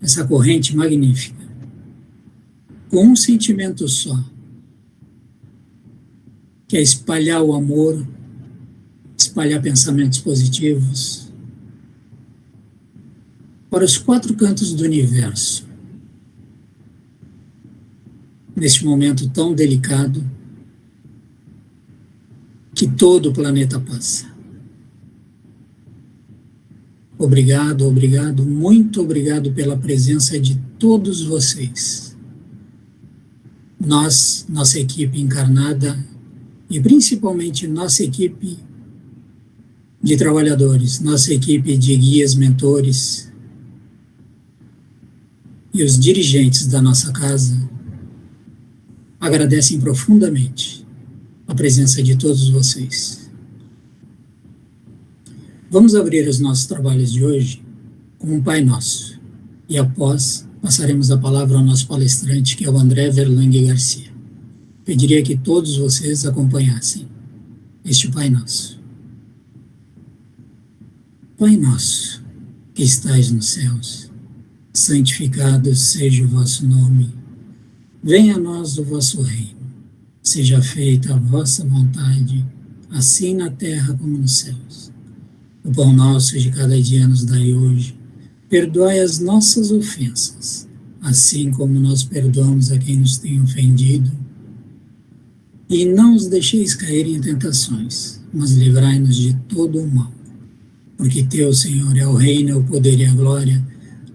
essa corrente magnífica, com um sentimento só, que é espalhar o amor, espalhar pensamentos positivos para os 4 cantos do universo, neste momento tão delicado que todo o planeta passa. Obrigado, obrigado, muito obrigado pela presença de todos vocês. Nós, nossa equipe encarnada, e principalmente nossa equipe de trabalhadores, nossa equipe de guias, mentores e os dirigentes da nossa casa, agradecem profundamente a presença de todos vocês. Vamos abrir os nossos trabalhos de hoje com um Pai Nosso, e após passaremos a palavra ao nosso palestrante, que é o André Verlang Garcia. Pediria que todos vocês acompanhassem este Pai Nosso. Pai nosso, que estais nos céus, santificado seja o vosso nome. Venha a nós o vosso reino. Seja feita a vossa vontade, assim na terra como nos céus. O pão nosso de cada dia nos dai hoje. Perdoai as nossas ofensas, assim como nós perdoamos a quem nos tem ofendido. E não os deixeis cair em tentações, mas livrai-nos de todo o mal. Porque teu, Senhor, é o reino, é o poder e a glória,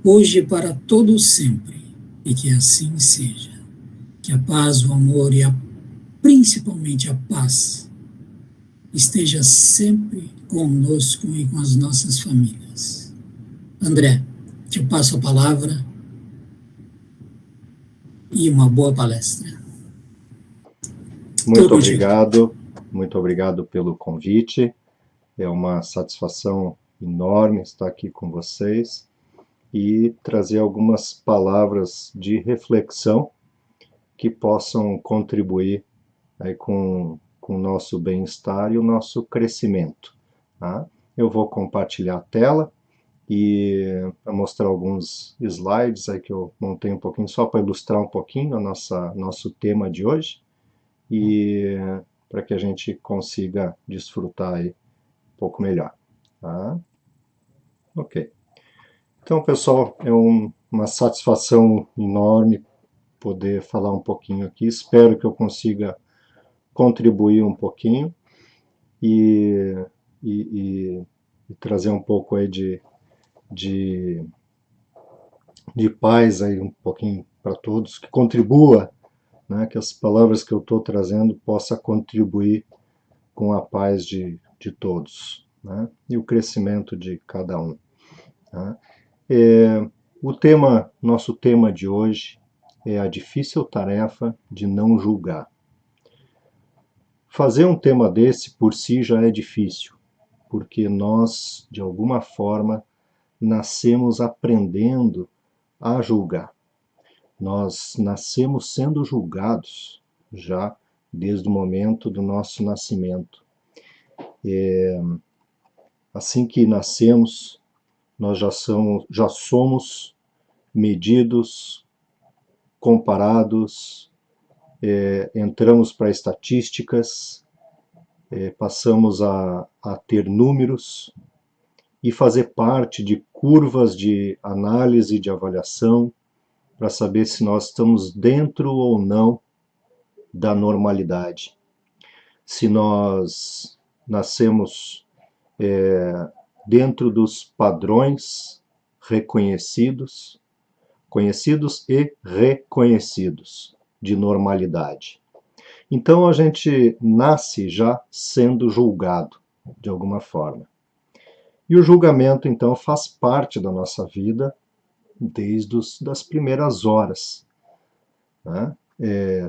hoje e para todo sempre. E que assim seja. Que a paz, o amor e principalmente a paz esteja sempre conosco e com as nossas famílias. André, te passo a palavra e uma boa palestra. Muito obrigado pelo convite. É uma satisfação enorme estar aqui com vocês e trazer algumas palavras de reflexão que possam contribuir aí com o nosso bem-estar e o nosso crescimento. Tá? Eu vou compartilhar a tela e mostrar alguns slides aí que eu montei um pouquinho só para ilustrar um pouquinho nosso tema de hoje e para que a gente consiga desfrutar aí um pouco melhor. Tá? Ok. Então, pessoal, é uma satisfação enorme poder falar um pouquinho aqui. Espero que eu consiga contribuir um pouquinho e trazer um pouco aí de paz aí um pouquinho para todos, que contribua, né, que as palavras que eu estou trazendo possa contribuir com a paz de todos, né, e o crescimento de cada um. Tá? Nosso tema de hoje é a difícil tarefa de não julgar. Fazer um tema desse por si já é difícil, porque nós, de alguma forma, nascemos aprendendo a julgar. Nós nascemos sendo julgados já desde o momento do nosso nascimento. Assim que nascemos, nós já somos medidos, comparados, entramos para estatísticas, passamos a ter números e fazer parte de curvas de análise e de avaliação para saber se nós estamos dentro ou não da normalidade. Se nós nascemos dentro dos padrões reconhecidos, conhecidos e reconhecidos de normalidade. Então a gente nasce já sendo julgado, de alguma forma. E o julgamento, então, faz parte da nossa vida desde das primeiras horas. Né?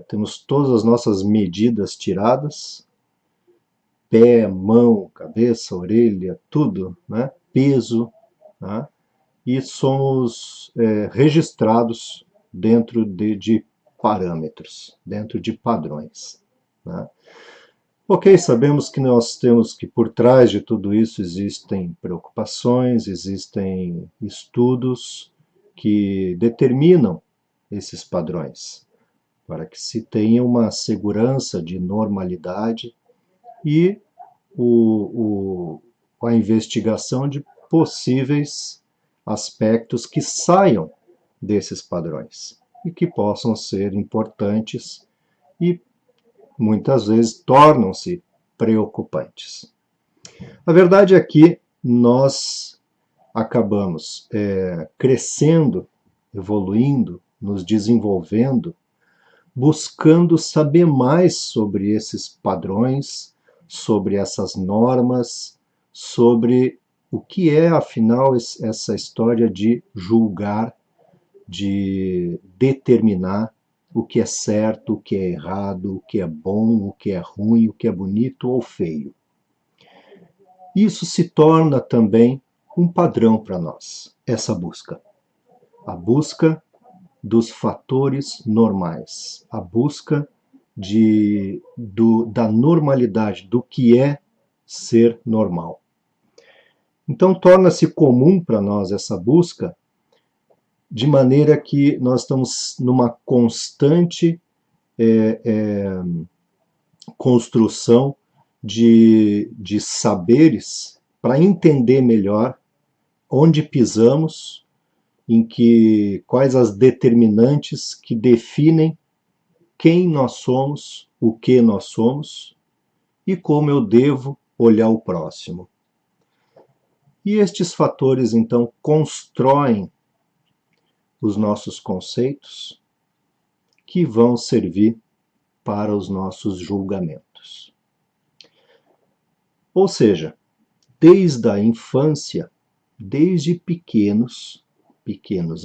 Temos todas as nossas medidas tiradas, pé, mão, cabeça, orelha, tudo, né? Peso, né? E somos registrados dentro de parâmetros, dentro de padrões. Né? Ok, sabemos que nós temos que por trás de tudo isso existem preocupações, existem estudos que determinam esses padrões, para que se tenha uma segurança de normalidade e a investigação de possíveis aspectos que saiam desses padrões e que possam ser importantes e muitas vezes tornam-se preocupantes. A verdade é que nós acabamos crescendo, evoluindo, nos desenvolvendo, buscando saber mais sobre esses padrões, sobre essas normas, sobre o que é, afinal, essa história de julgar, de determinar o que é certo, o que é errado, o que é bom, o que é ruim, o que é bonito ou feio. Isso se torna também um padrão para nós, essa busca. A busca dos fatores normais, a busca da normalidade, do que é ser normal. Então torna-se comum para nós essa busca, de maneira que nós estamos numa constante construção de saberes para entender melhor onde pisamos, quais as determinantes que definem quem nós somos, o que nós somos e como eu devo olhar o próximo. E estes fatores, então, constroem os nossos conceitos que vão servir para os nossos julgamentos. Ou seja, desde a infância, desde pequenos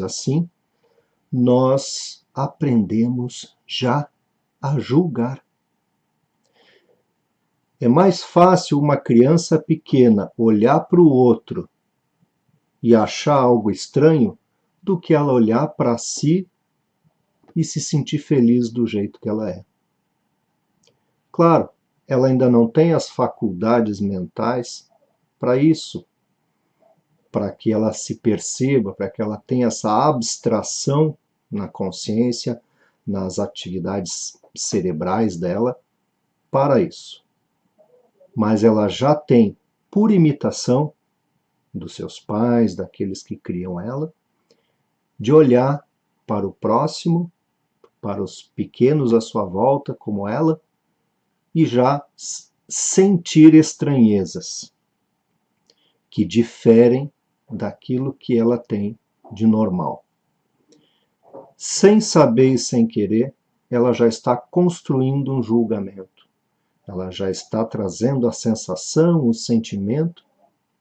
assim, nós aprendemos já a julgar. É mais fácil uma criança pequena olhar para o outro e achar algo estranho do que ela olhar para si e se sentir feliz do jeito que ela é. Claro, ela ainda não tem as faculdades mentais para isso, para que ela se perceba, para que ela tenha essa abstração na consciência, nas atividades cerebrais dela, para isso. Mas ela já tem, por imitação dos seus pais, daqueles que criam ela, de olhar para o próximo, para os pequenos à sua volta, como ela, e já sentir estranhezas que diferem daquilo que ela tem de normal. Sem saber e sem querer, ela já está construindo um julgamento. Ela já está trazendo a sensação, o sentimento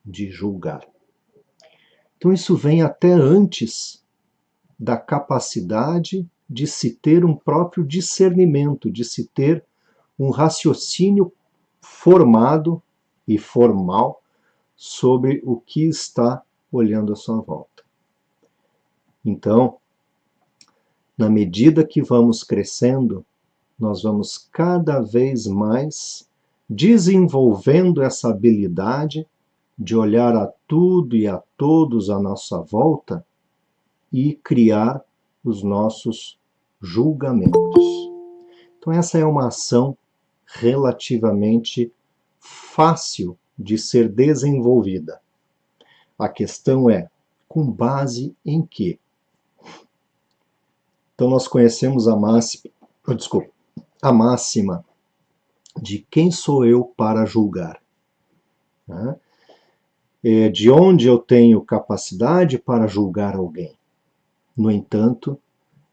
de julgar. Então isso vem até antes da capacidade de se ter um próprio discernimento, de se ter um raciocínio formado e formal sobre o que está olhando à sua volta. Então, na medida que vamos crescendo, nós vamos cada vez mais desenvolvendo essa habilidade de olhar a tudo e a todos à nossa volta e criar os nossos julgamentos. Então essa é uma ação relativamente fácil de ser desenvolvida. A questão é, com base em quê? Então nós conhecemos a máxima de quem sou eu para julgar. Né? De onde eu tenho capacidade para julgar alguém. No entanto,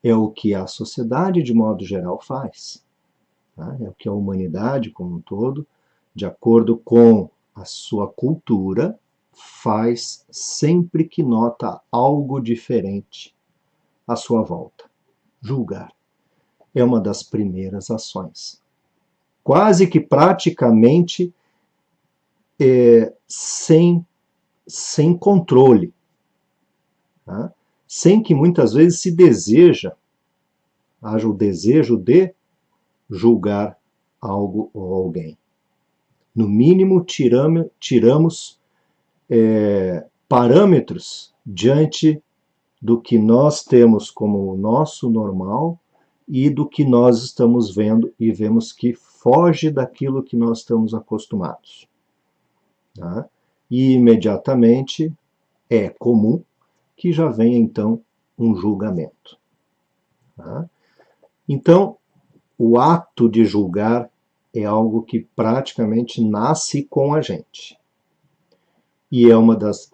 é o que a sociedade, de modo geral, faz. Tá? É o que a humanidade, como um todo, de acordo com a sua cultura, faz sempre que nota algo diferente à sua volta. Julgar é uma das primeiras ações. Quase que praticamente sem controle. Tá? Sem que muitas vezes se haja o desejo de julgar algo ou alguém. No mínimo, tiramos parâmetros diante do que nós temos como o nosso normal e do que nós estamos vendo e vemos que foge daquilo que nós estamos acostumados. Tá? E imediatamente é comum que já venha então um julgamento. Tá? Então, o ato de julgar é algo que praticamente nasce com a gente. E é uma das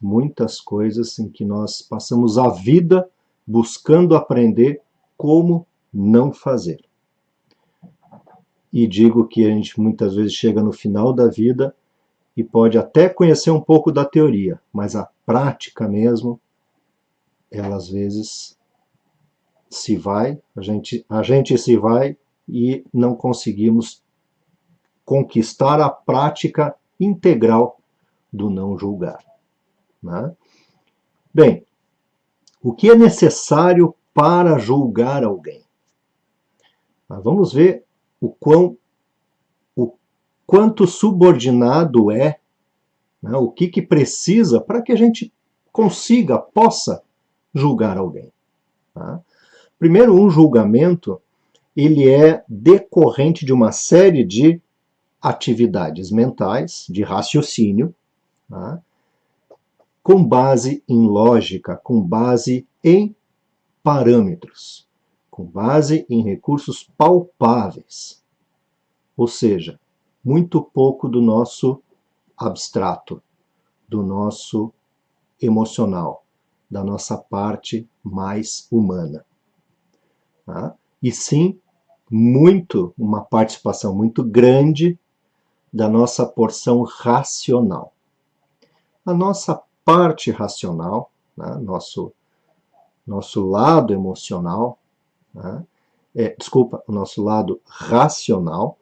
muitas coisas em que nós passamos a vida buscando aprender como não fazer. E digo que a gente muitas vezes chega no final da vida e pode até conhecer um pouco da teoria, mas a prática mesmo, ela às vezes se vai, a gente se vai e não conseguimos conquistar a prática integral do não julgar. Né? Bem, o que é necessário para julgar alguém? Vamos ver o quanto subordinado é, né, o que precisa para que a gente possa julgar alguém. Tá? Primeiro, um julgamento, ele é decorrente de uma série de atividades mentais, de raciocínio, tá? Com base em lógica, com base em parâmetros, com base em recursos palpáveis. Ou seja, muito pouco do nosso abstrato, do nosso emocional, da nossa parte mais humana. Tá? E sim, uma participação muito grande da nossa porção racional. A nossa parte racional, né, nosso lado emocional, né, o nosso lado racional,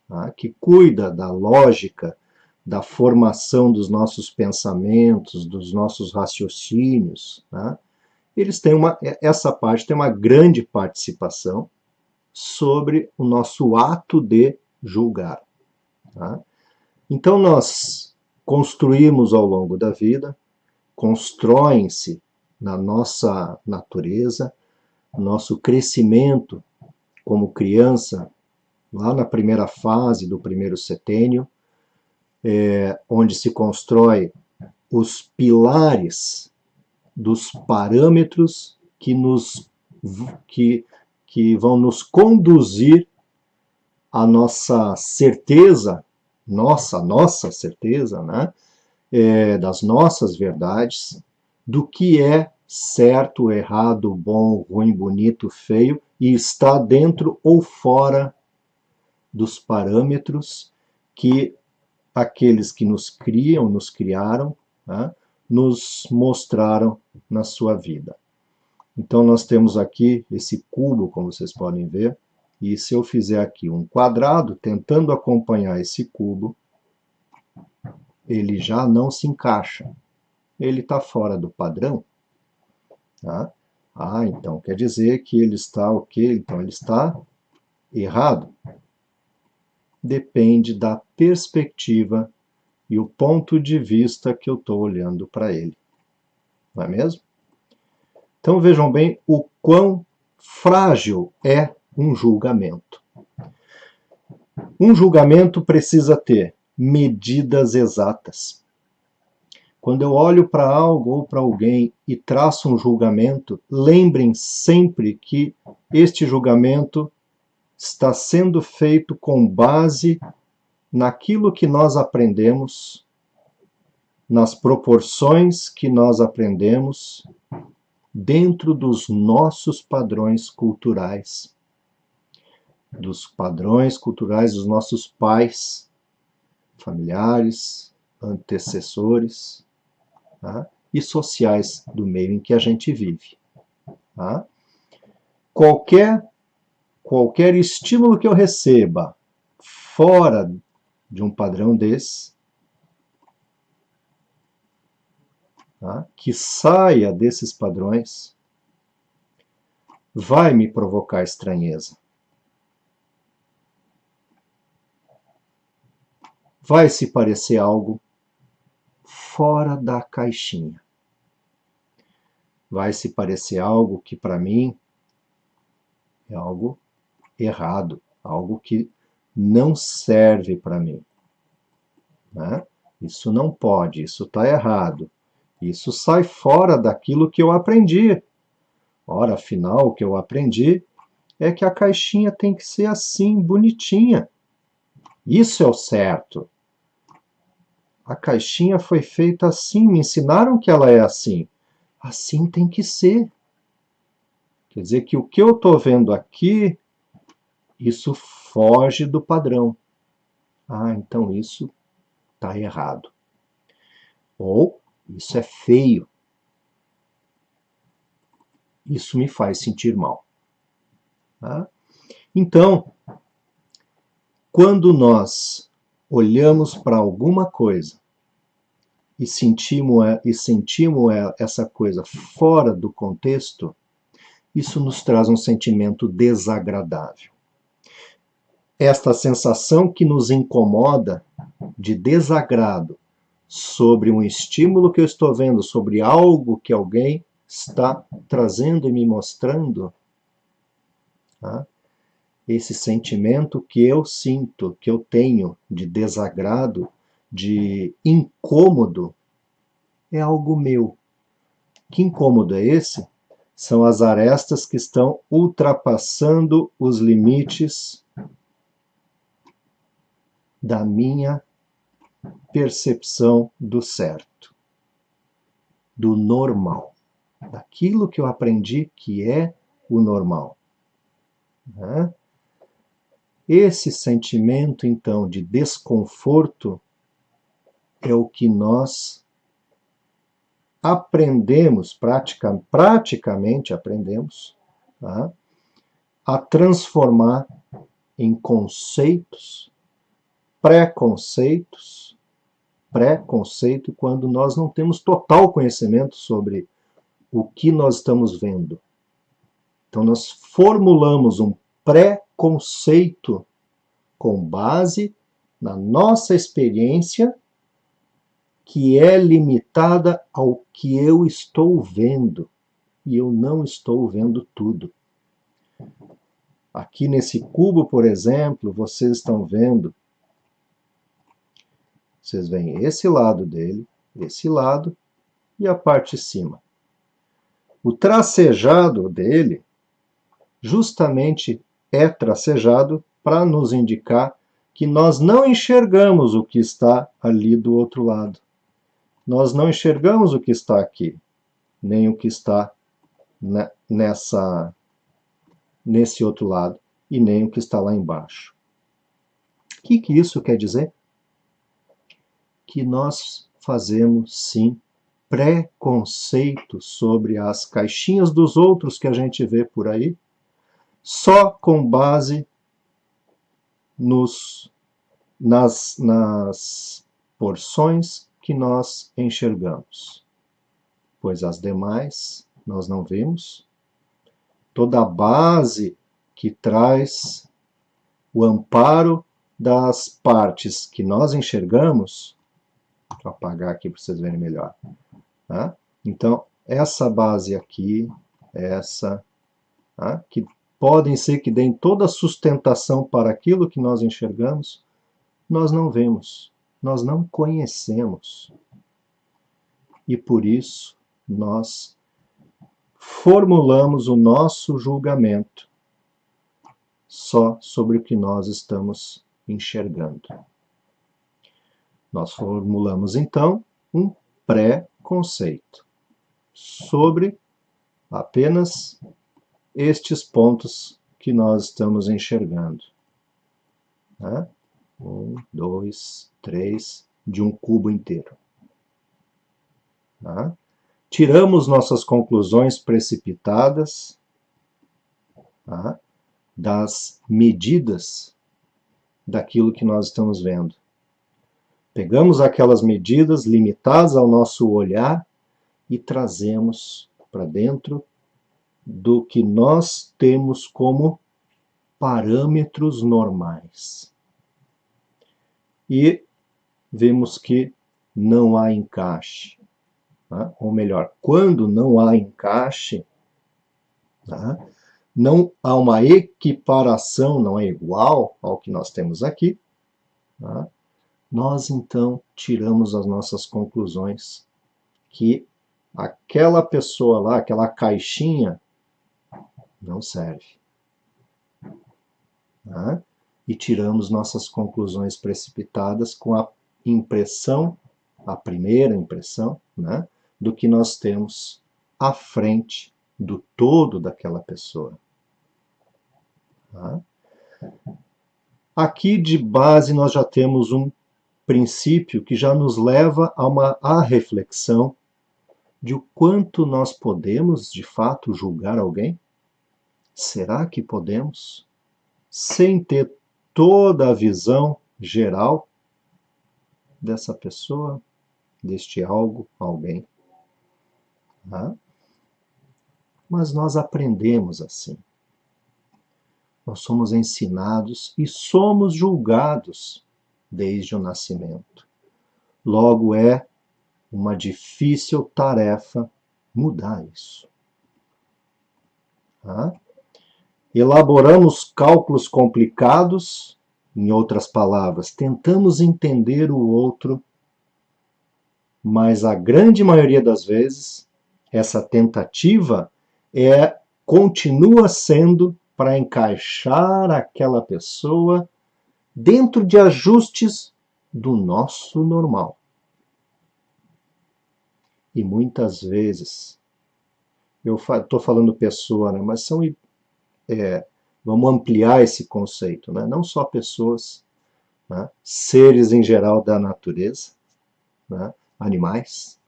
tá, que cuida da lógica, da formação dos nossos pensamentos, dos nossos raciocínios, né, essa parte tem uma grande participação sobre o nosso ato de julgar. Tá? Então nós construímos ao longo da vida, constroem-se na nossa natureza, nosso crescimento como criança, lá na primeira fase do primeiro setênio, onde se constrói os pilares dos parâmetros que vão nos conduzir à nossa certeza, nossa certeza, né? Das nossas verdades, do que é certo, errado, bom, ruim, bonito, feio, e está dentro ou fora dos parâmetros que aqueles que nos criaram, né, nos mostraram na sua vida. Então nós temos aqui esse cubo, como vocês podem ver, e se eu fizer aqui um quadrado, tentando acompanhar esse cubo, ele já não se encaixa. Ele está fora do padrão. Tá? Então quer dizer que ele está o quê? Então ele está errado. Depende da perspectiva e o ponto de vista que eu estou olhando para ele. Não é mesmo? Então vejam bem o quão frágil é um julgamento. Um julgamento precisa ter medidas exatas. Quando eu olho para algo ou para alguém e traço um julgamento, lembrem sempre que este julgamento está sendo feito com base naquilo que nós aprendemos, nas proporções que nós aprendemos, dentro dos nossos padrões culturais, dos nossos pais, familiares, antecessores, tá? E sociais do meio em que a gente vive. Tá? Qualquer estímulo que eu receba fora de um padrão desse, tá? Que saia desses padrões, vai me provocar estranheza. Vai se parecer algo fora da caixinha. vai se parecer algo que para mim é algo errado, algo que não serve para mim, né? Isso não pode, isso está errado, isso sai fora daquilo que eu aprendi. Ora, afinal, o que eu aprendi é que a caixinha tem que ser assim, bonitinha. Isso é o certo. A caixinha foi feita assim, me ensinaram que ela é assim. Assim tem que ser. Quer dizer que o que eu estou vendo aqui, isso foge do padrão. Ah, então isso está errado. Ou isso é feio. Isso me faz sentir mal. Tá? Então, quando nós olhamos para alguma coisa e sentimos essa coisa fora do contexto, isso nos traz um sentimento desagradável. Esta sensação que nos incomoda de desagrado sobre um estímulo que eu estou vendo, sobre algo que alguém está trazendo e me mostrando, tá? Esse sentimento que eu sinto, que eu tenho de desagrado, de incômodo, é algo meu. Que incômodo é esse? São as arestas que estão ultrapassando os limites da minha percepção do certo, do normal, daquilo que eu aprendi que é o normal, né? Esse sentimento, então, de desconforto é o que nós aprendemos, praticamente aprendemos, tá? A transformar em conceitos, preconceito, quando nós não temos total conhecimento sobre o que nós estamos vendo. Então nós formulamos um preconceito com base na nossa experiência, que é limitada ao que eu estou vendo, e eu não estou vendo tudo. Aqui nesse cubo, por exemplo, vocês estão vendo, vocês veem esse lado dele, esse lado e a parte de cima. O tracejado dele justamente é tracejado para nos indicar que nós não enxergamos o que está ali do outro lado. Nós não enxergamos o que está aqui, nem o que está nesse outro lado, e nem o que está lá embaixo. O que isso quer dizer? Que nós fazemos, sim, preconceito sobre as caixinhas dos outros que a gente vê por aí, só com base nas porções que nós enxergamos, pois as demais nós não vemos. Toda a base que traz o amparo das partes que nós enxergamos, vou apagar aqui para vocês verem melhor, tá? Então, essa base aqui, essa, tá? Que podem ser que deem toda a sustentação para aquilo que nós enxergamos, nós não vemos, nós não conhecemos. E por isso, nós formulamos o nosso julgamento só sobre o que nós estamos enxergando. Nós formulamos, então, um pré-conceito sobre apenas estes pontos que nós estamos enxergando. Né? 1, 2, 3, de um cubo inteiro. Tá? Tiramos nossas conclusões precipitadas, tá? Das medidas daquilo que nós estamos vendo. Pegamos aquelas medidas limitadas ao nosso olhar e trazemos para dentro do que nós temos como parâmetros normais. E vemos que não há encaixe. tá? Ou melhor, quando não há encaixe, tá? Não há uma equiparação, não é igual ao que nós temos aqui, tá? Nós então tiramos as nossas conclusões que aquela pessoa lá, aquela caixinha, não serve. Tá? E tiramos nossas conclusões precipitadas com a impressão, a primeira impressão, né, do que nós temos à frente do todo daquela pessoa. Tá? Aqui de base nós já temos um princípio que já nos leva a reflexão de o quanto nós podemos de fato julgar alguém. Será que podemos? Sem ter toda a visão geral dessa pessoa, deste algo, alguém. Tá? Mas nós aprendemos assim. Nós somos ensinados e somos julgados desde o nascimento. Logo é uma difícil tarefa mudar isso. Tá? Elaboramos cálculos complicados, em outras palavras, tentamos entender o outro, mas a grande maioria das vezes, essa tentativa continua sendo para encaixar aquela pessoa dentro de ajustes do nosso normal. E muitas vezes, eu estou falando pessoa, né, mas vamos ampliar esse conceito, né? Não só pessoas, né? Seres em geral da natureza, né? Animais,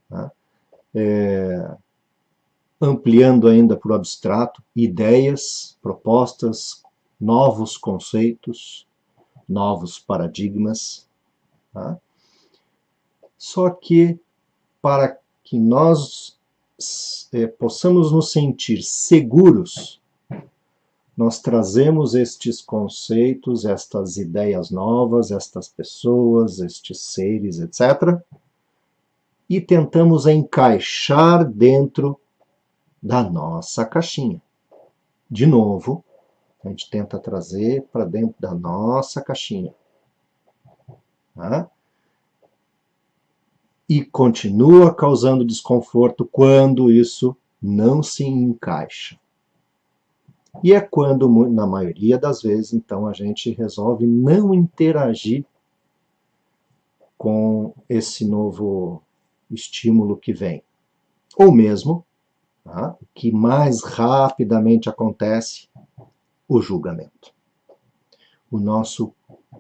né? Ampliando ainda para o abstrato, ideias, propostas, novos conceitos, novos paradigmas. Tá? Só que para que nós possamos nos sentir seguros, nós trazemos estes conceitos, estas ideias novas, estas pessoas, estes seres, etc., e tentamos encaixar dentro da nossa caixinha. De novo, a gente tenta trazer para dentro da nossa caixinha. Tá? E continua causando desconforto quando isso não se encaixa. E é quando, na maioria das vezes, então, a gente resolve não interagir com esse novo estímulo que vem. Ou mesmo, tá, o que mais rapidamente acontece, o julgamento. O nosso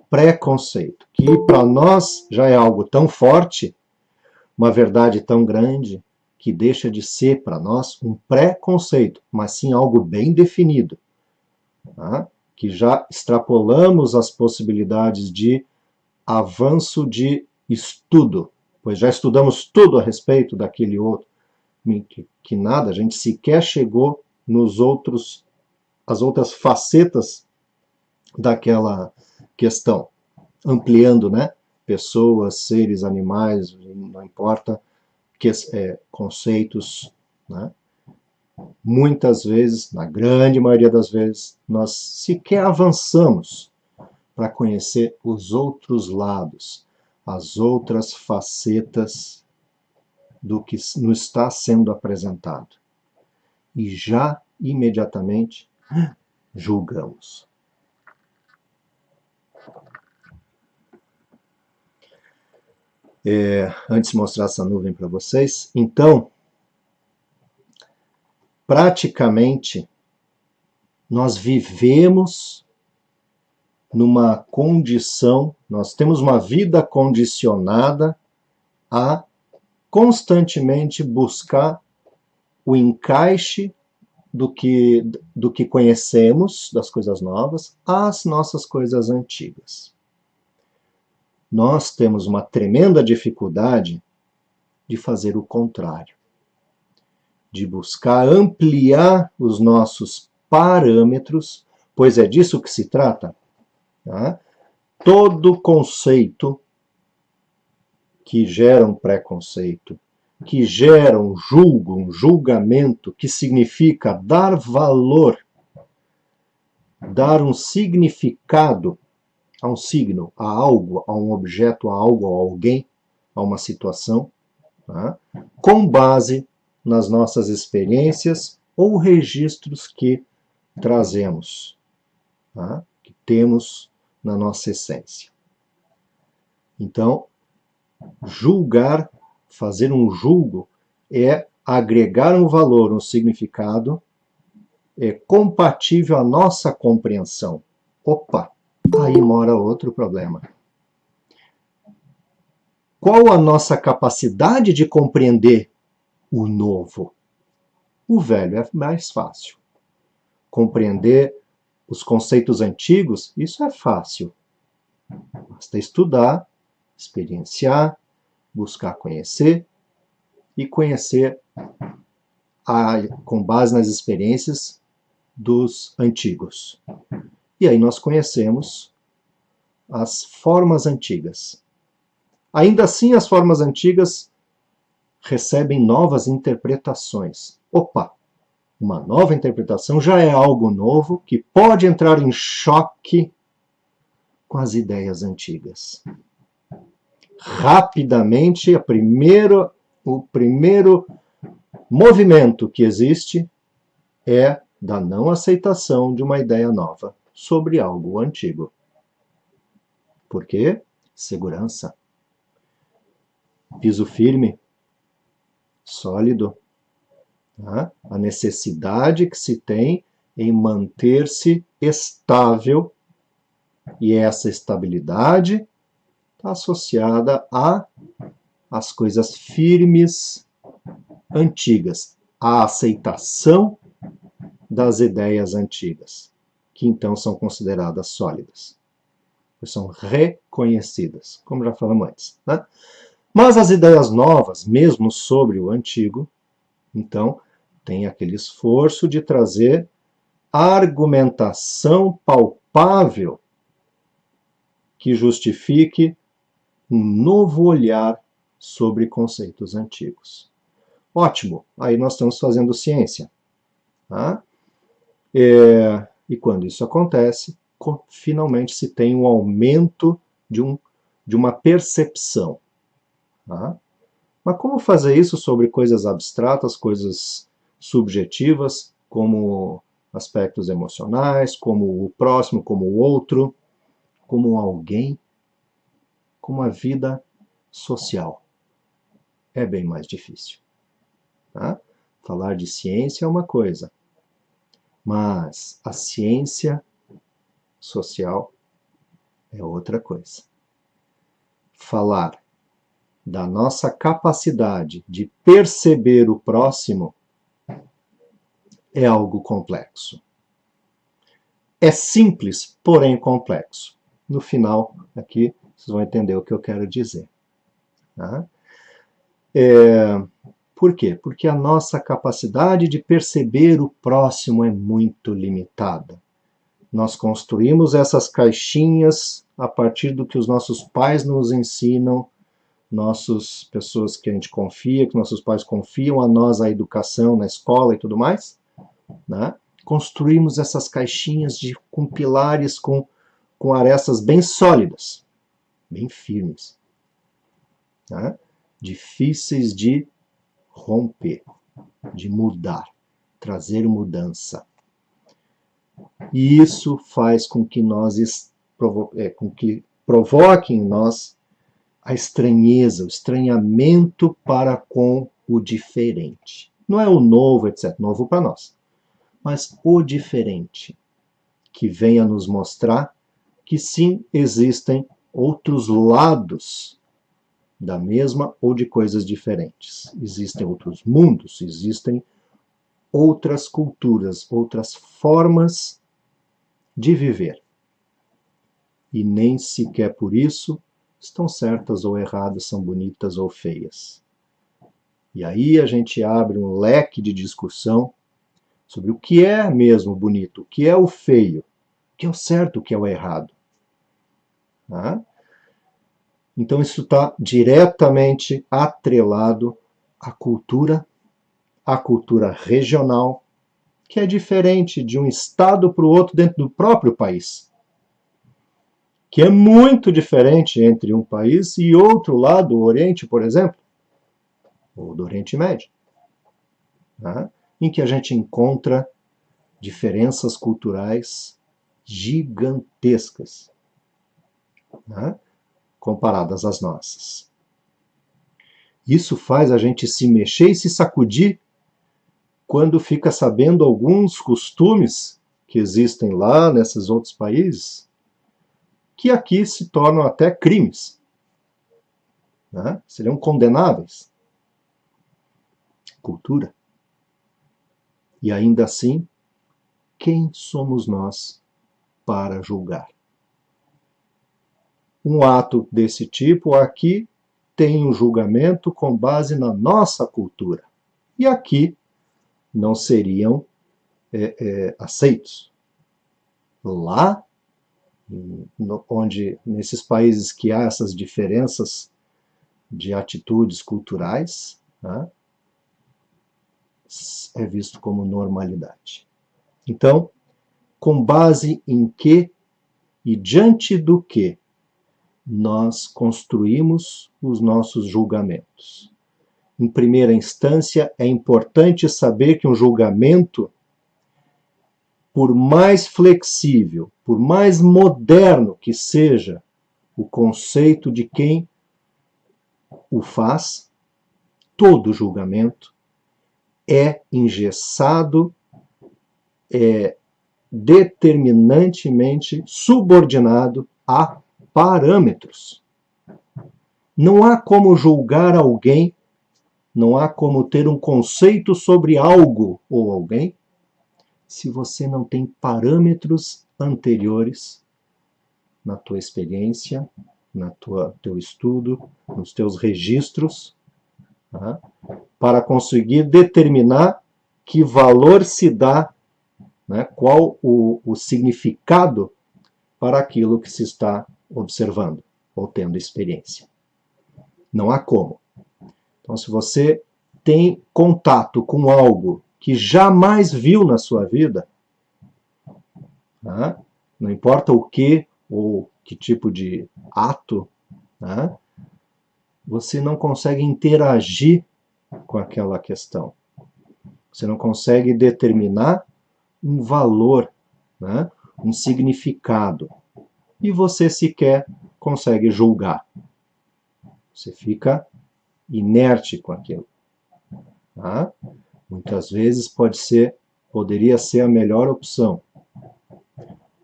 preconceito, que para nós já é algo tão forte, uma verdade tão grande, que deixa de ser para nós um preconceito, mas sim algo bem definido, tá? Que já extrapolamos as possibilidades de avanço de estudo, pois já estudamos tudo a respeito daquele outro, que nada, a gente sequer chegou as outras facetas daquela questão, ampliando, né? Pessoas, seres, animais, não importa, conceitos, né? Muitas vezes, na grande maioria das vezes, nós sequer avançamos para conhecer os outros lados, as outras facetas do que nos está sendo apresentado. E já imediatamente julgamos. Antes de mostrar essa nuvem para vocês, então, praticamente, nós vivemos numa condição, nós temos uma vida condicionada a constantemente buscar o encaixe do que conhecemos, das coisas novas, às nossas coisas antigas. Nós temos uma tremenda dificuldade de fazer o contrário, de buscar ampliar os nossos parâmetros, pois é disso que se trata. Tá? Todo conceito que gera um preconceito, que gera um julgo, um julgamento, que significa dar valor, dar um significado a um signo, a algo, a um objeto, a algo, a alguém, a uma situação, tá? Com base nas nossas experiências ou registros que trazemos, tá? Que temos na nossa essência. Então, julgar, fazer um julgo, é agregar um valor, um significado, é compatível à nossa compreensão. Opa, aí mora outro problema. Qual a nossa capacidade de compreender o novo? O velho é mais fácil. Compreender os conceitos antigos, isso é fácil. Basta estudar, experienciar, buscar conhecer e conhecer com base nas experiências dos antigos. E aí nós conhecemos as formas antigas. Ainda assim, as formas antigas recebem novas interpretações. Opa! Uma nova interpretação já é algo novo que pode entrar em choque com as ideias antigas. Rapidamente, o primeiro movimento que existe é da não aceitação de uma ideia nova sobre algo antigo. Por quê? Segurança. Piso firme, sólido. Tá? A necessidade que se tem em manter-se estável, e essa estabilidade está associada às coisas firmes, antigas, à aceitação das ideias antigas, que então são consideradas sólidas, são reconhecidas, como já falamos antes, né? Mas as ideias novas, mesmo sobre o antigo, então, tem aquele esforço de trazer argumentação palpável que justifique um novo olhar sobre conceitos antigos. Ótimo, aí nós estamos fazendo ciência. Tá? E quando isso acontece, finalmente se tem um aumento de uma percepção. Tá? Mas como fazer isso sobre coisas abstratas, coisas subjetivas, como aspectos emocionais, como o próximo, como o outro, como alguém, como a vida social? É bem mais difícil. Tá? Falar de ciência é uma coisa, mas a ciência social é outra coisa. Falar da nossa capacidade de perceber o próximo é algo complexo. É simples, porém complexo. No final, aqui, vocês vão entender o que eu quero dizer. Tá? Por quê? Porque a nossa capacidade de perceber o próximo é muito limitada. Nós construímos essas caixinhas a partir do que os nossos pais nos ensinam, pessoas que a gente confia, que nossos pais confiam a nós, a educação, na escola e tudo mais, né? Construímos essas caixinhas com pilares, com arestas bem sólidas, bem firmes, né? Difíceis de romper, de mudar, trazer mudança. E isso faz com que provoque em nós a estranheza, o estranhamento para com o diferente. Não é o novo, etc. Novo para nós. Mas o diferente, que vem a nos mostrar que sim, existem outros lados da mesma ou de coisas diferentes. Existem outros mundos, existem outras culturas, outras formas de viver. E nem sequer por isso estão certas ou erradas, são bonitas ou feias. E aí a gente abre um leque de discussão sobre o que é mesmo bonito, o que é o feio, o que é o certo, o que é o errado. Tá? Então isso está diretamente atrelado a cultura regional, que é diferente de um estado para o outro dentro do próprio país, que é muito diferente entre um país e outro lá do Oriente, por exemplo, ou do Oriente Médio, né? Em que a gente encontra diferenças culturais gigantescas, né? Comparadas às nossas. Isso faz a gente se mexer e se sacudir quando fica sabendo alguns costumes que existem lá nesses outros países, que aqui se tornam até crimes, né? Seriam condenáveis. Cultura. E ainda assim, quem somos nós para julgar? Um ato desse tipo aqui tem um julgamento com base na nossa cultura. E aqui não seriam aceitos. Lá, onde nesses países que há essas diferenças de atitudes culturais, né, é visto como normalidade. Então, com base em que e diante do que nós construímos os nossos julgamentos? Em primeira instância, é importante saber que um julgamento, por mais flexível, por mais moderno que seja o conceito de quem o faz, todo julgamento é engessado, é determinantemente subordinado a parâmetros. Não há como julgar alguém, não há como ter um conceito sobre algo ou alguém, se você não tem parâmetros anteriores na tua experiência, na teu estudo, nos teus registros, tá? Para conseguir determinar que valor se dá, né? Qual o significado para aquilo que se está observando ou tendo experiência. Não há como. Então, se você tem contato com algo que jamais viu na sua vida, né? Não importa o que ou que tipo de ato, né? Você não consegue interagir com aquela questão. Você não consegue determinar um valor, né? Um significado. E você sequer consegue julgar. Você fica inerte com aquilo. Tá? Muitas vezes poderia ser a melhor opção.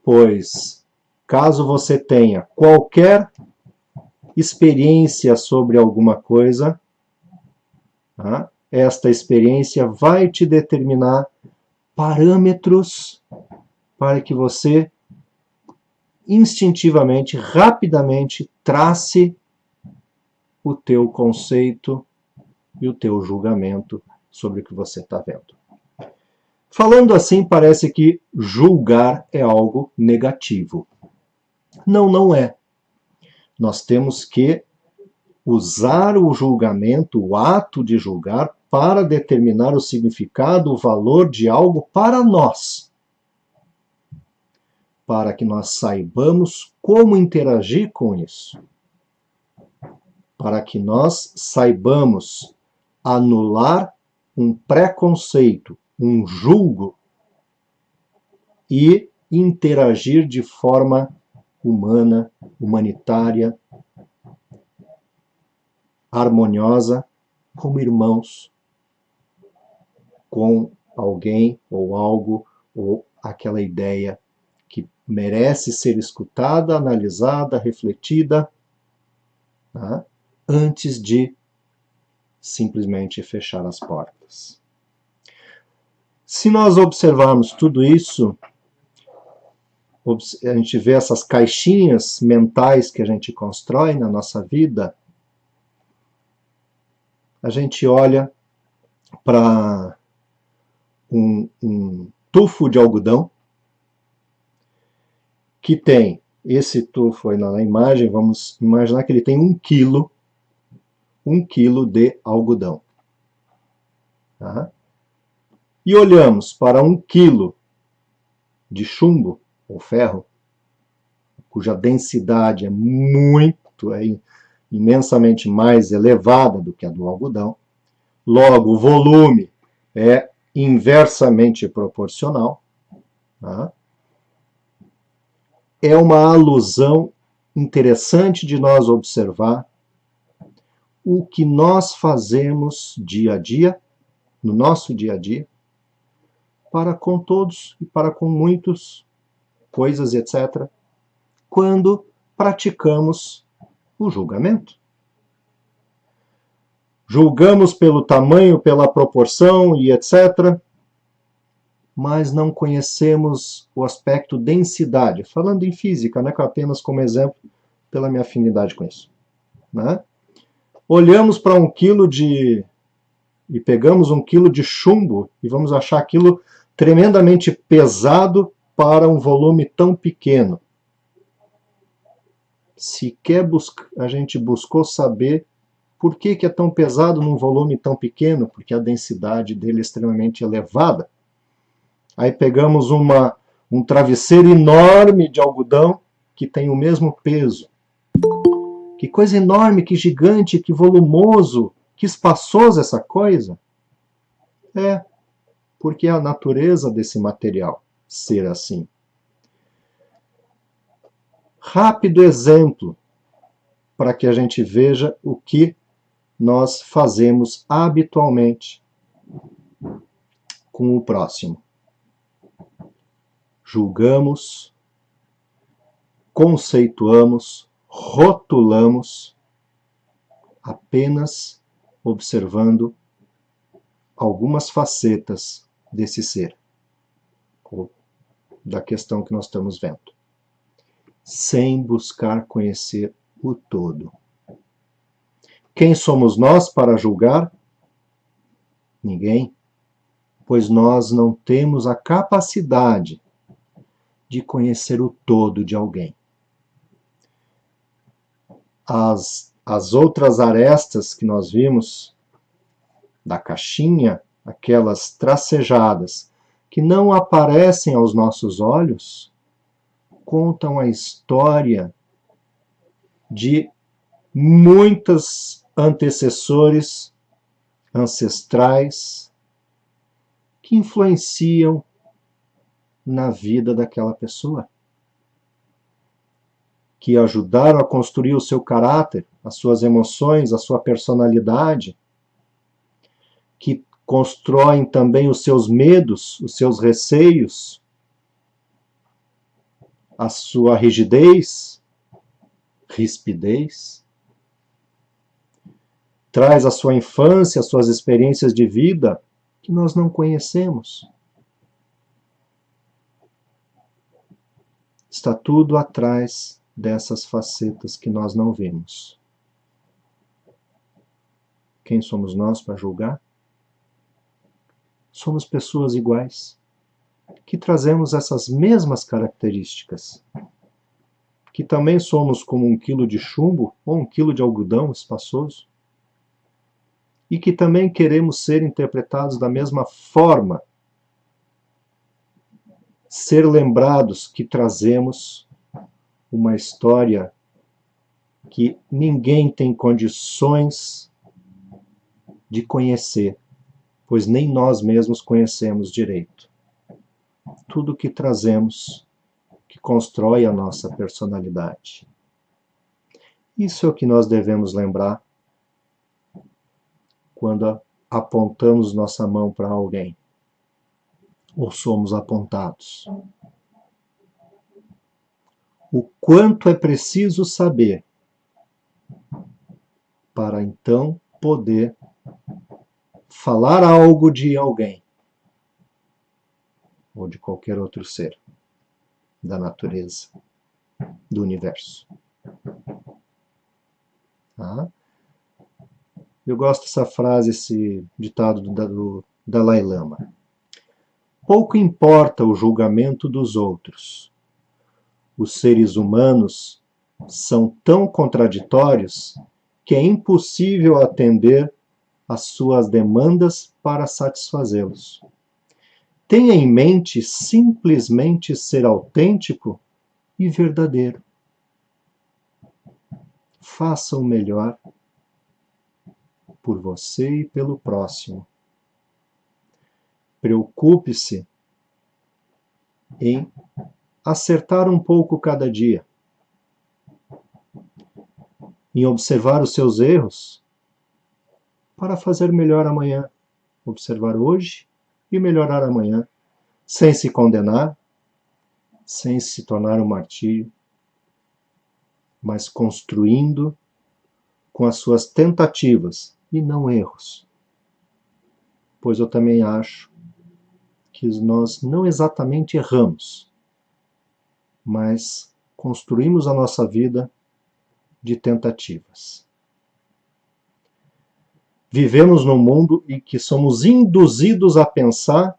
Pois, caso você tenha qualquer experiência sobre alguma coisa, tá? Esta experiência vai te determinar parâmetros para que você instintivamente, rapidamente, trace o teu conceito e o teu julgamento sobre o que você está vendo. Falando assim, parece que julgar é algo negativo. Não, não é. Nós temos que usar o julgamento, o ato de julgar, para determinar o significado, o valor de algo para nós. Para que nós saibamos como interagir com isso. Para que nós saibamos anular um preconceito, um julgo, e interagir de forma humana, humanitária, harmoniosa, como irmãos, com alguém ou algo, ou aquela ideia que merece ser escutada, analisada, refletida, tá? Antes de simplesmente fechar as portas. Se nós observarmos tudo isso, a gente vê essas caixinhas mentais que a gente constrói na nossa vida, a gente olha para um tufo de algodão que tem, esse tufo aí na imagem, vamos imaginar que ele tem 1 quilo de algodão. Tá? E olhamos para 1 quilo de chumbo ou ferro, cuja densidade é imensamente mais elevada do que a do algodão, logo o volume é inversamente proporcional, tá? É uma alusão interessante de nós observar o que nós fazemos dia a dia, no nosso dia a dia, para com todos e para com muitos, coisas, etc., quando praticamos o julgamento. Julgamos pelo tamanho, pela proporção e etc., mas não conhecemos o aspecto densidade. Falando em física, né, apenas como exemplo, pela minha afinidade com isso. Né? Olhamos para 1 quilo e pegamos 1 quilo de chumbo e vamos achar aquilo tremendamente pesado para um volume tão pequeno. Sequer a gente buscou saber por que é tão pesado num volume tão pequeno, porque a densidade dele é extremamente elevada. Aí pegamos um travesseiro enorme de algodão que tem o mesmo peso. Que coisa enorme, que gigante, que volumoso, que espaçoso essa coisa. É, porque é a natureza desse material ser assim. Rápido exemplo para que a gente veja o que nós fazemos habitualmente com o próximo. Julgamos, conceituamos, rotulamos, apenas observando algumas facetas desse ser, ou da questão que nós estamos vendo, sem buscar conhecer o todo. Quem somos nós para julgar? Ninguém, pois nós não temos a capacidade de conhecer o todo de alguém. As outras arestas que nós vimos da caixinha, aquelas tracejadas, que não aparecem aos nossos olhos, contam a história de muitos antecessores, ancestrais, que influenciam na vida daquela pessoa, que ajudaram a construir o seu caráter, as suas emoções, a sua personalidade, que constroem também os seus medos, os seus receios, a sua rigidez, rispidez, traz a sua infância, as suas experiências de vida que nós não conhecemos. Está tudo atrás dessas facetas que nós não vemos. Quem somos nós para julgar? Somos pessoas iguais, que trazemos essas mesmas características, que também somos como 1 quilo de chumbo ou 1 quilo de algodão espaçoso, e que também queremos ser interpretados da mesma forma, ser lembrados que trazemos uma história que ninguém tem condições de conhecer, pois nem nós mesmos conhecemos direito. Tudo que trazemos, que constrói a nossa personalidade. Isso é o que nós devemos lembrar quando apontamos nossa mão para alguém, ou somos apontados. O quanto é preciso saber para então poder falar algo de alguém, ou de qualquer outro ser da natureza, do universo. Tá? Eu gosto dessa frase, esse ditado do Dalai Lama. Pouco importa o julgamento dos outros. Os seres humanos são tão contraditórios que é impossível atender as suas demandas para satisfazê-los. Tenha em mente simplesmente ser autêntico e verdadeiro. Faça o melhor por você e pelo próximo. Preocupe-se em acertar um pouco cada dia, em observar os seus erros para fazer melhor amanhã. Observar hoje e melhorar amanhã, sem se condenar, sem se tornar um martírio, mas construindo com as suas tentativas e não erros. Pois eu também acho que nós não exatamente erramos, mas construímos a nossa vida de tentativas. Vivemos num mundo em que somos induzidos a pensar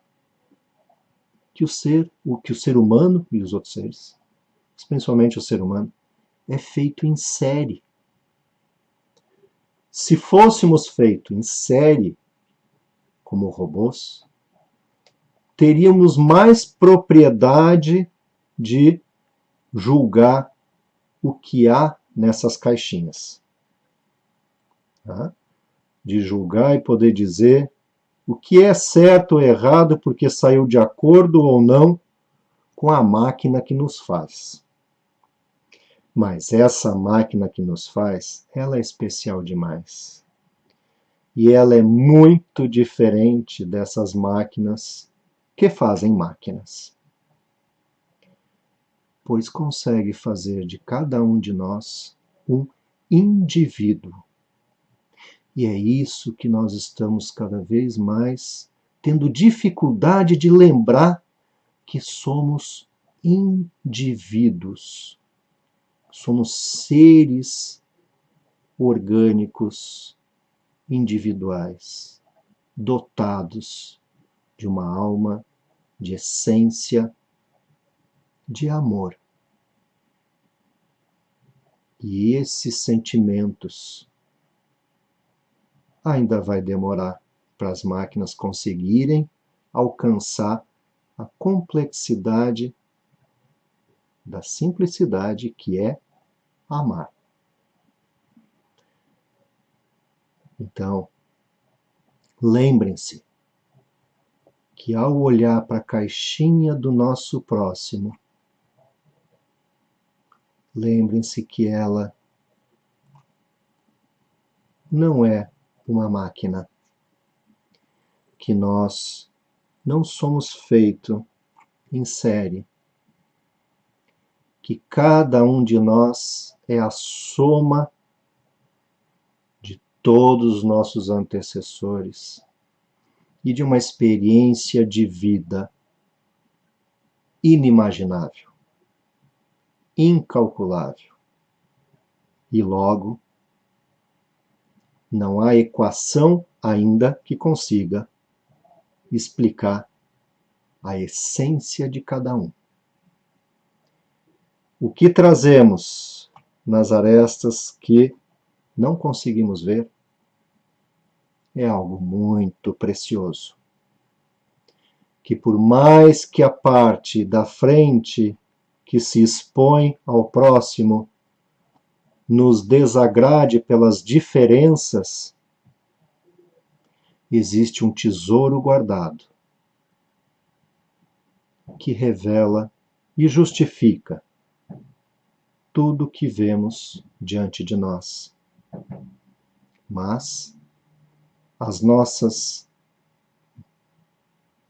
que o ser humano e os outros seres, principalmente o ser humano, é feito em série. Se fôssemos feitos em série, como robôs, teríamos mais propriedade de julgar o que há nessas caixinhas. Tá? De julgar e poder dizer o que é certo ou errado porque saiu de acordo ou não com a máquina que nos faz. Mas essa máquina que nos faz, ela é especial demais. E ela é muito diferente dessas máquinas que fazem máquinas. Pois consegue fazer de cada um de nós um indivíduo. E é isso que nós estamos cada vez mais tendo dificuldade de lembrar que somos indivíduos. Somos seres orgânicos, individuais, dotados de uma alma, de essência, de amor. E esses sentimentos ainda vai demorar para as máquinas conseguirem alcançar a complexidade da simplicidade que é amar. Então, lembrem-se que ao olhar para a caixinha do nosso próximo, lembrem-se que ela não é uma máquina, que nós não somos feitos em série, que cada um de nós é a soma de todos os nossos antecessores e de uma experiência de vida inimaginável, incalculável. E logo, não há equação ainda que consiga explicar a essência de cada um. O que trazemos nas arestas que não conseguimos ver é algo muito precioso. Que por mais que a parte da frente que se expõe ao próximo nos desagrade pelas diferenças, existe um tesouro guardado que revela e justifica tudo o que vemos diante de nós. Mas as nossas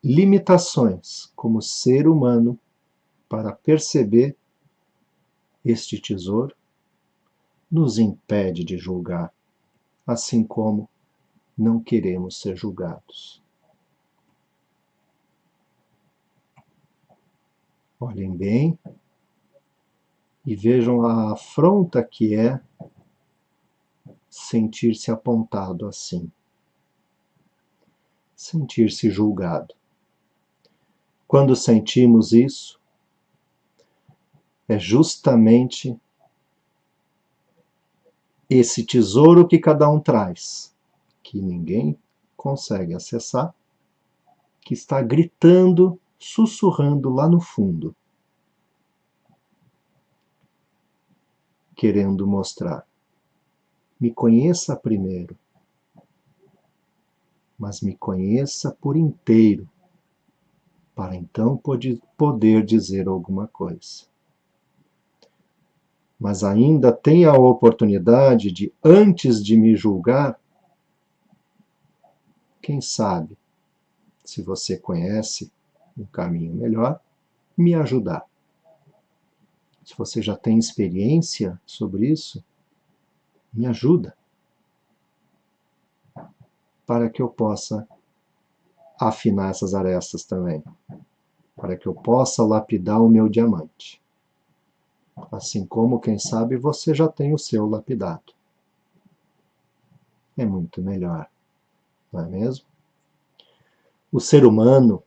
limitações como ser humano para perceber este tesouro nos impede de julgar, assim como não queremos ser julgados. Olhem bem e vejam a afronta que é sentir-se apontado assim, sentir-se julgado. Quando sentimos isso, é justamente esse tesouro que cada um traz, que que ninguém consegue acessar, que está gritando, sussurrando lá no fundo, querendo mostrar: me conheça primeiro, mas me conheça por inteiro, para então poder dizer alguma coisa. Mas ainda tem a oportunidade de, antes de me julgar, quem sabe, se você conhece um caminho melhor, me ajudar. Se você já tem experiência sobre isso, me ajuda, para que eu possa afinar essas arestas também, para que eu possa lapidar o meu diamante. Assim como, quem sabe, você já tem o seu lapidado. É muito melhor, não é mesmo? O ser humano,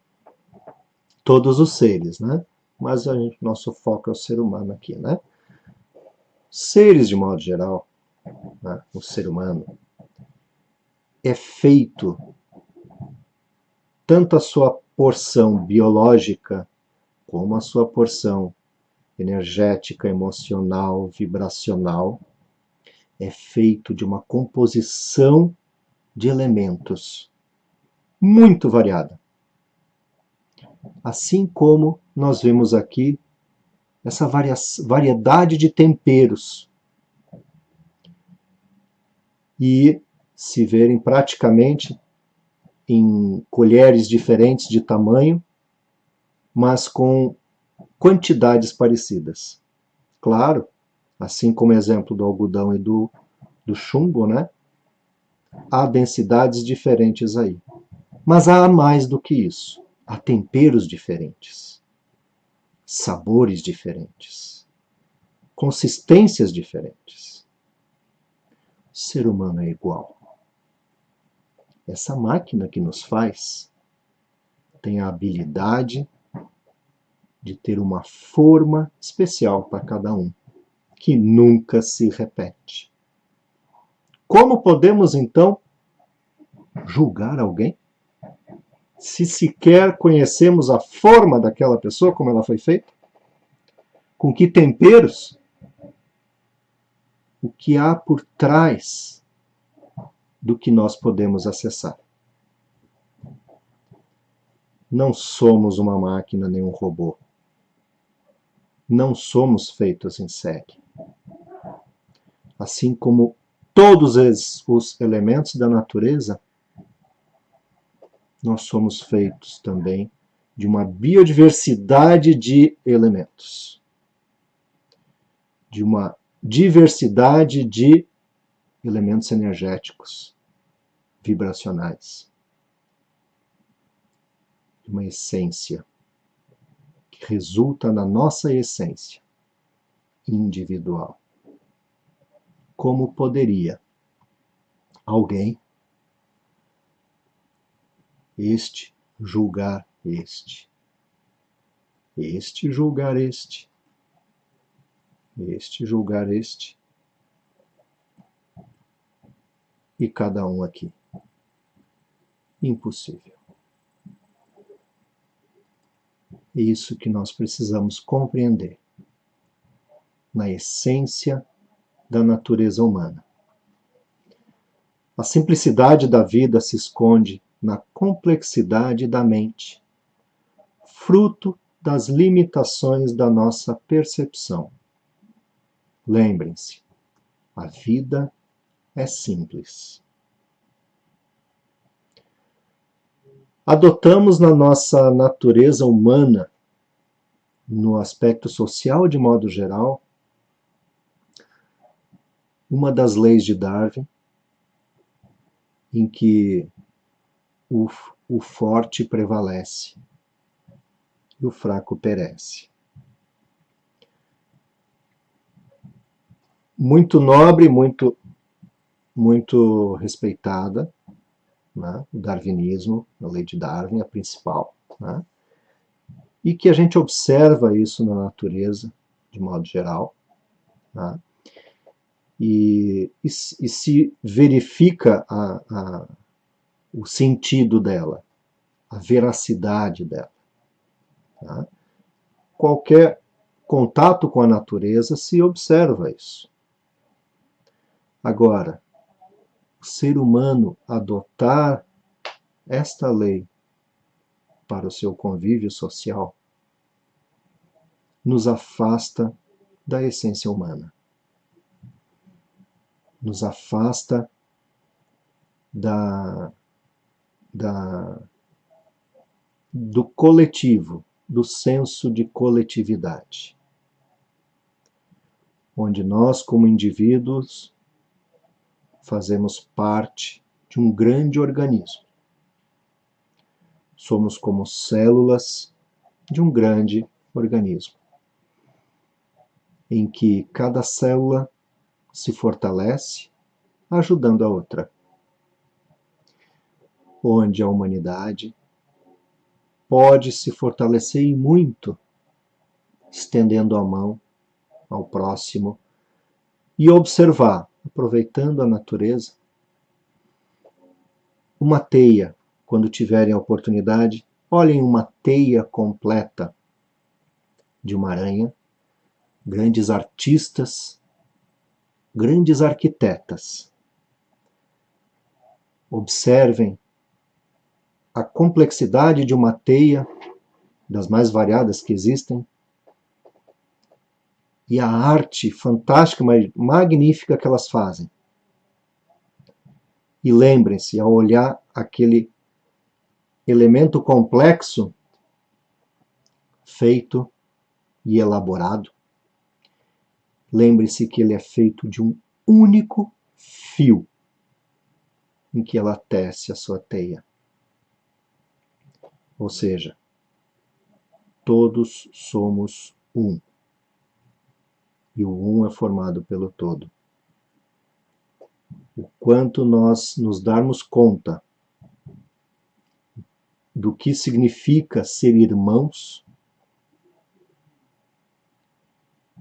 todos os seres, né? Mas nosso foco é o ser humano aqui, né? Seres, de modo geral, né? O ser humano é feito, tanto a sua porção biológica, como a sua porção energética, emocional, vibracional, é feito de uma composição de elementos muito variada. Assim como nós vemos aqui essa variedade de temperos e se verem praticamente em colheres diferentes de tamanho, mas com quantidades parecidas. Claro, assim como o exemplo do algodão e do chumbo, né? Há densidades diferentes aí. Mas há mais do que isso. Há temperos diferentes, sabores diferentes, consistências diferentes. O ser humano é igual. Essa máquina que nos faz tem a habilidade de ter uma forma especial para cada um, que nunca se repete. Como podemos, então, julgar alguém? Se sequer conhecemos a forma daquela pessoa, como ela foi feita? Com que temperos? O que há por trás do que nós podemos acessar? Não somos uma máquina nem um robô. Não somos feitos em série. Assim como todos os elementos da natureza, nós somos feitos também de uma biodiversidade de elementos, de uma diversidade de elementos energéticos, vibracionais, de uma essência que resulta na nossa essência individual. Como poderia alguém, este julgar este julgar este julgar este, e cada um aqui? Impossível. É isso que nós precisamos compreender na essência da natureza humana. A simplicidade da vida se esconde na complexidade da mente, fruto das limitações da nossa percepção. Lembrem-se, a vida é simples. Adotamos na nossa natureza humana, no aspecto social de modo geral, uma das leis de Darwin, em que o forte prevalece e o fraco perece. Muito nobre, muito respeitada, né? O darwinismo, a lei de Darwin, a principal, né? E que a gente observa isso na natureza, de modo geral, né? E se verifica o sentido dela, a veracidade dela. Tá? Qualquer contato com a natureza se observa isso. Agora, o ser humano adotar esta lei para o seu convívio social nos afasta da essência humana, nos afasta do coletivo, do senso de coletividade, onde nós, como indivíduos, fazemos parte de um grande organismo. Somos como células de um grande organismo, em que cada célula se fortalece ajudando a outra, onde a humanidade pode se fortalecer e muito, estendendo a mão ao próximo e observar, aproveitando a natureza, uma teia. Quando tiverem a oportunidade, olhem uma teia completa de uma aranha, grandes artistas, grandes arquitetas. Observem a complexidade de uma teia, das mais variadas que existem, e a arte fantástica, magnífica que elas fazem. E lembrem-se, ao olhar aquele elemento complexo, feito e elaborado, lembre-se que ele é feito de um único fio em que ela tece a sua teia. Ou seja, todos somos um. E o um é formado pelo todo. O quanto nós nos darmos conta do que significa ser irmãos,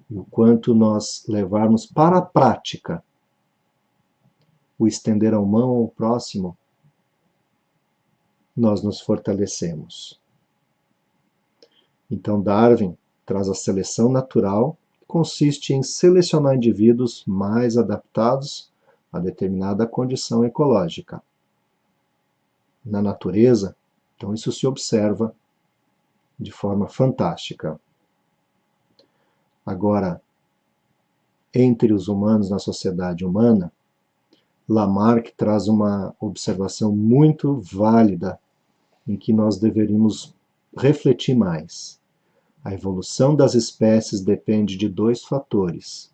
e o quanto nós levarmos para a prática o estender a mão ao próximo, nós nos fortalecemos. Então Darwin traz a seleção natural, que consiste em selecionar indivíduos mais adaptados a determinada condição ecológica. Na natureza, então isso se observa de forma fantástica. Agora, entre os humanos, na sociedade humana, Lamarck traz uma observação muito válida em que nós deveríamos refletir mais. A evolução das espécies depende de dois fatores: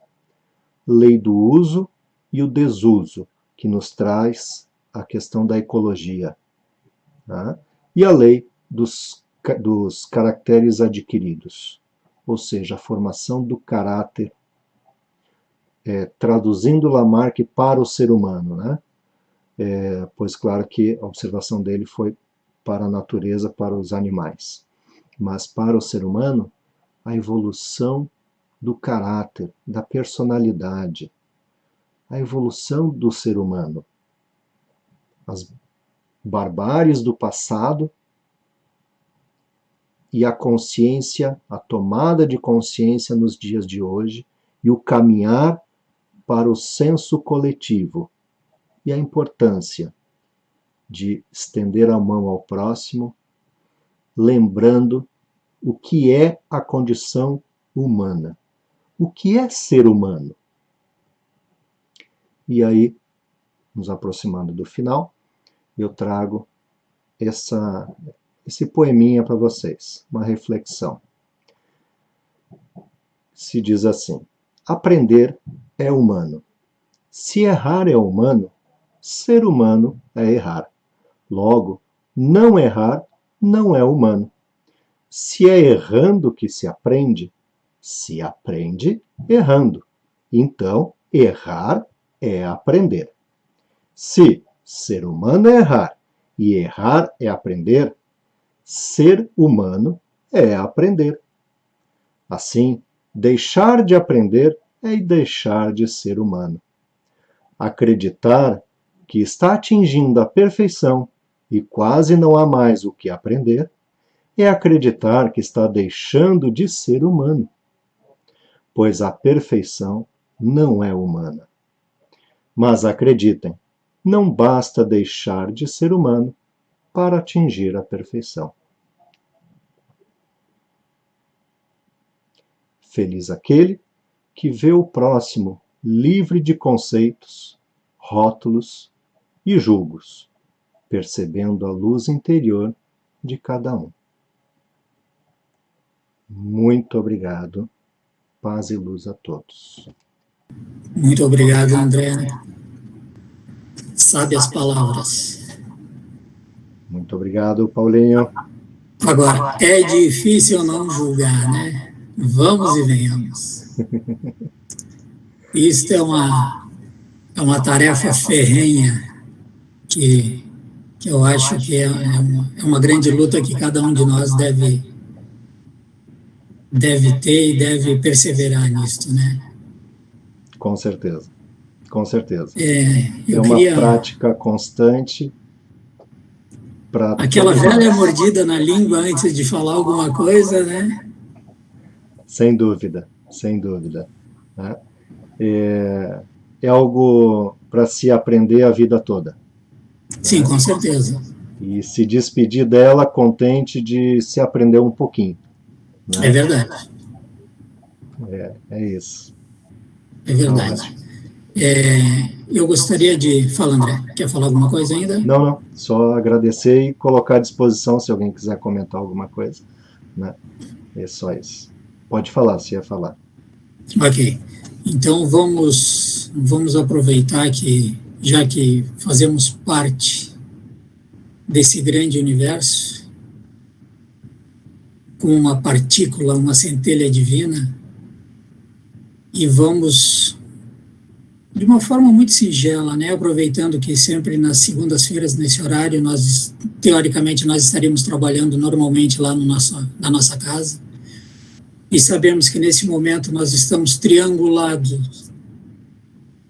lei do uso e o desuso, que nos traz a questão da ecologia, tá? E a lei dos caracteres adquiridos, ou seja, a formação do caráter, traduzindo Lamarck para o ser humano, né? Pois claro que a observação dele foi para a natureza, para os animais. Mas para o ser humano, a evolução do caráter, da personalidade, a evolução do ser humano. As barbáries do passado e a consciência, a tomada de consciência nos dias de hoje e o caminhar para o senso coletivo e a importância de estender a mão ao próximo, lembrando o que é a condição humana. O que é ser humano? E aí, nos aproximando do final, eu trago esse poeminha para vocês, uma reflexão. Se diz assim: aprender é humano. Se errar é humano, ser humano é errar. Logo, não errar não é humano. Se é errando que se aprende errando. Então, errar é aprender. Se ser humano é errar e errar é aprender, ser humano é aprender. Assim, deixar de aprender é deixar de ser humano. Acreditar que está atingindo a perfeição e quase não há mais o que aprender, é acreditar que está deixando de ser humano, pois a perfeição não é humana. Mas acreditem, não basta deixar de ser humano para atingir a perfeição. Feliz aquele que vê o próximo livre de conceitos, rótulos e julgos, percebendo a luz interior de cada um. Muito obrigado. Paz e luz a todos. Muito obrigado, André. Sábias palavras. Muito obrigado, Paulinho. Agora, é difícil não julgar, né? Vamos e venhamos. Isto é uma tarefa ferrenha que eu acho que é uma grande luta que cada um de nós deve ter e deve perseverar nisto, né? Com certeza, com certeza. Eu uma queria... prática constante. Aquela velha mordida na língua antes de falar alguma coisa, né? Sem dúvida, sem dúvida. Né? É algo para se aprender a vida toda. Sim, com certeza. E se despedir dela contente de se aprender um pouquinho. Né? É verdade. É isso. É verdade. Eu gostaria de... Fala, André. Quer falar alguma coisa ainda? Não. Só agradecer e colocar à disposição se alguém quiser comentar alguma coisa. Né? É só isso. Pode falar, se ia falar. Ok. Então vamos aproveitar que, já que fazemos parte desse grande universo, com uma partícula, uma centelha divina, e vamos, de uma forma muito singela, né, aproveitando que sempre nas segundas-feiras, nesse horário, teoricamente, nós estaríamos trabalhando normalmente lá na nossa casa, e sabemos que nesse momento nós estamos triangulados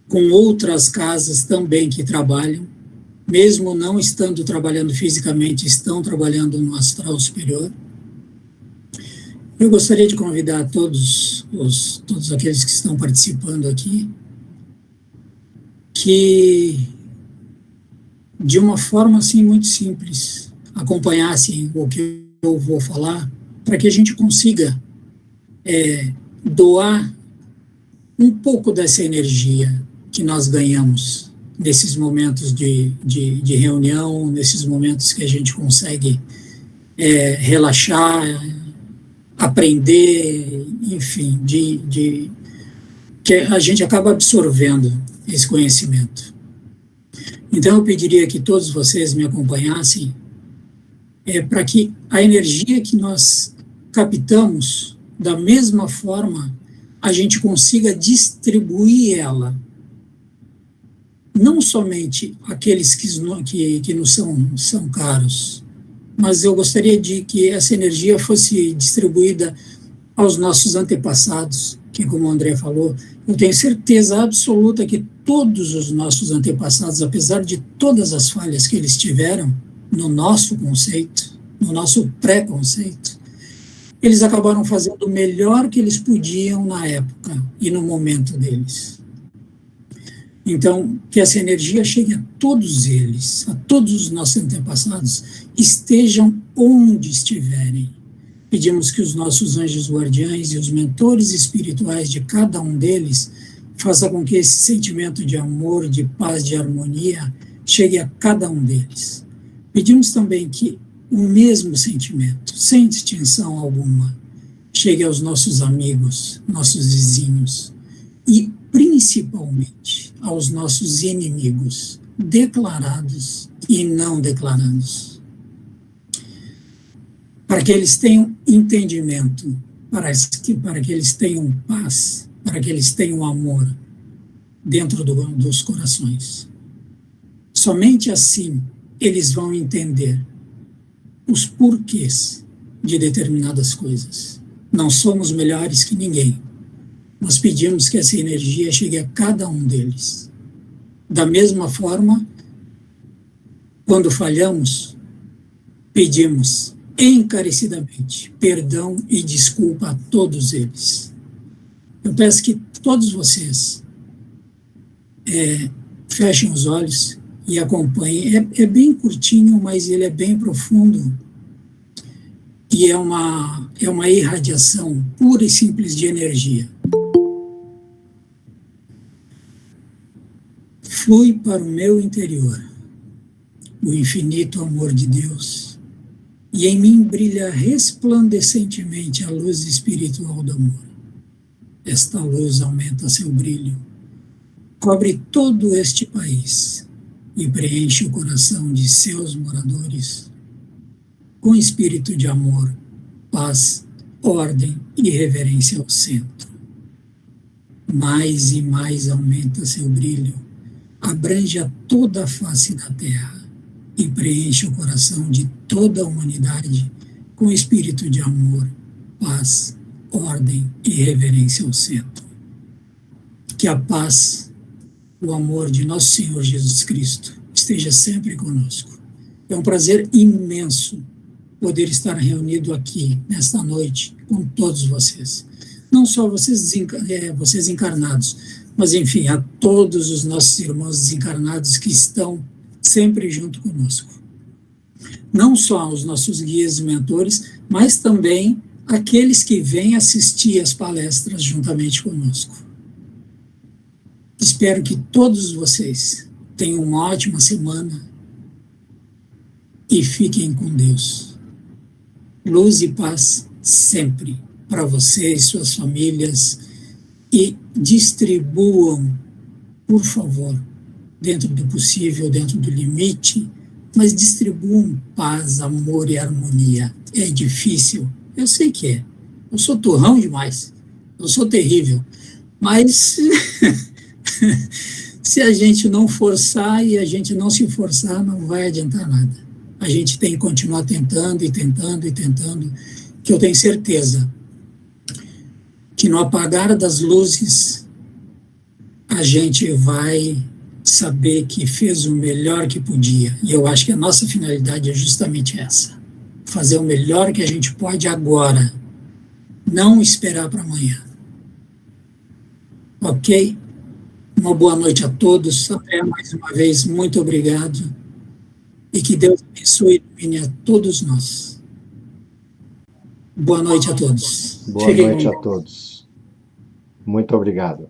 com outras casas também que trabalham, mesmo não estando trabalhando fisicamente, estão trabalhando no astral superior. Eu gostaria de convidar todos aqueles que estão participando aqui, que de uma forma assim muito simples acompanhassem o que eu vou falar, para que a gente consiga doar um pouco dessa energia que nós ganhamos nesses momentos de reunião, nesses momentos que a gente consegue relaxar, aprender, enfim, que a gente acaba absorvendo esse conhecimento. Então eu pediria que todos vocês me acompanhassem para que a energia que nós captamos, da mesma forma, a gente consiga distribuir ela, não somente aqueles que nos são caros, mas eu gostaria de que essa energia fosse distribuída aos nossos antepassados, que, como o André falou, eu tenho certeza absoluta que todos os nossos antepassados, apesar de todas as falhas que eles tiveram no nosso conceito, no nosso pré-conceito, eles acabaram fazendo o melhor que eles podiam na época e no momento deles. Então, que essa energia chegue a todos eles, a todos os nossos antepassados, estejam onde estiverem. Pedimos que os nossos anjos guardiães e os mentores espirituais de cada um deles façam com que esse sentimento de amor, de paz, de harmonia chegue a cada um deles. Pedimos também que o mesmo sentimento, sem distinção alguma, chegue aos nossos amigos, nossos vizinhos e, principalmente, aos nossos inimigos, declarados e não declarados. Para que eles tenham entendimento, para que eles tenham paz, para que eles tenham amor dentro dos corações. Somente assim eles vão entender os porquês de determinadas coisas. Não somos melhores que ninguém. Nós pedimos que essa energia chegue a cada um deles. Da mesma forma Quando falhamos, pedimos encarecidamente perdão e desculpa a todos eles. Eu peço que todos vocês fechem os olhos e acompanhem. É bem curtinho, mas ele é bem profundo e é uma irradiação pura e simples de energia. Flui para o meu interior o infinito amor de Deus, e em mim brilha resplandecentemente a luz espiritual do amor. Esta luz aumenta seu brilho, cobre todo este país e preenche o coração de seus moradores com espírito de amor, paz, ordem e reverência ao centro. Mais e mais aumenta seu brilho, abrange a toda a face da terra e preenche o coração de toda a humanidade com espírito de amor, paz, ordem e reverência ao centro. Que a paz, o amor de nosso Senhor Jesus Cristo esteja sempre conosco. É um prazer imenso poder estar reunido aqui, nesta noite, com todos vocês. Não só vocês encarnados, mas, enfim, a todos os nossos irmãos desencarnados que estão sempre junto conosco. Não só os nossos guias e mentores, mas também aqueles que vêm assistir às palestras juntamente conosco. Espero que todos vocês tenham uma ótima semana e fiquem com Deus. Luz e paz sempre para vocês, suas famílias, e distribuam, por favor, dentro do possível, dentro do limite, mas distribuam paz, amor e harmonia. É difícil, eu sei que é. Eu sou turrão demais, eu sou terrível, mas se a gente não forçar e a gente não se forçar, não vai adiantar nada. A gente tem que continuar tentando e tentando e tentando, que eu tenho certeza que no apagar das luzes a gente vai saber que fez o melhor que podia. E eu acho que a nossa finalidade é justamente essa. Fazer o melhor que a gente pode agora. Não esperar para amanhã. Ok? Uma boa noite a todos. André, mais uma vez, muito obrigado. E que Deus abençoe e ilumine a todos nós. Boa noite a todos. Boa noite a todos. Muito obrigado.